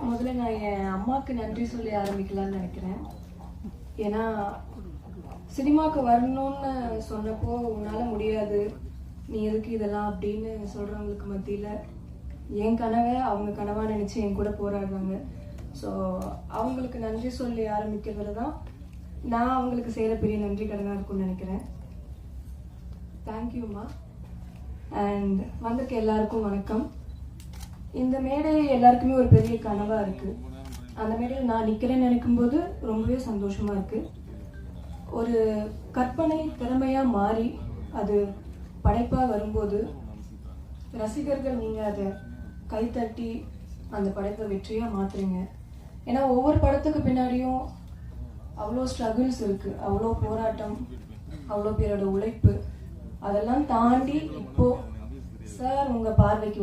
முதல்ல நான் என் அம்மாவுக்கு நன்றி சொல்லி ஆரம்பிக்கலாம்னு நினைக்கிறேன். ஏன்னா சினிமாவுக்கு வரணும்னு சொன்னப்போ உன்னால் முடியாது, நீ எதுக்கு இதெல்லாம் அப்படின்னு சொல்கிறவங்களுக்கு மத்தியில் என் கனவை அவங்க கனவாக நினச்சி என் கூட போராடுறாங்க. ஸோ அவங்களுக்கு நன்றி சொல்லி ஆரம்பிக்கிறதுல தான் நான் அவங்களுக்கு செய்கிற பெரிய நன்றி கடனாக இருக்கும்னு நினைக்கிறேன். தேங்க்யூம்மா. அண்ட் வந்திருக்க எல்லாருக்கும் வணக்கம். இந்த மேடை எல்லாருக்குமே ஒரு பெரிய கனவாக இருக்குது. அந்த மேடையில் நான் நிற்கிறேன்னு நினைக்கும்போது ரொம்பவே சந்தோஷமாக இருக்குது. ஒரு கற்பனை திறமையாக மாறி அது படைப்பாக வரும்போது ரசிகர்கள் நீங்கள் அதை கைத்தட்டி அந்த படைப்பை வெற்றியாக மாற்றுறீங்க. ஏன்னா ஒவ்வொரு படத்துக்கு பின்னாடியும் அவ்வளோ ஸ்ட்ரகிள்ஸ் இருக்குது, அவ்வளோ போராட்டம், அவ்வளோ பேரோட உழைப்பு. அதெல்லாம் தாண்டி இப்போது சார் உங்கள் பார்வைக்கு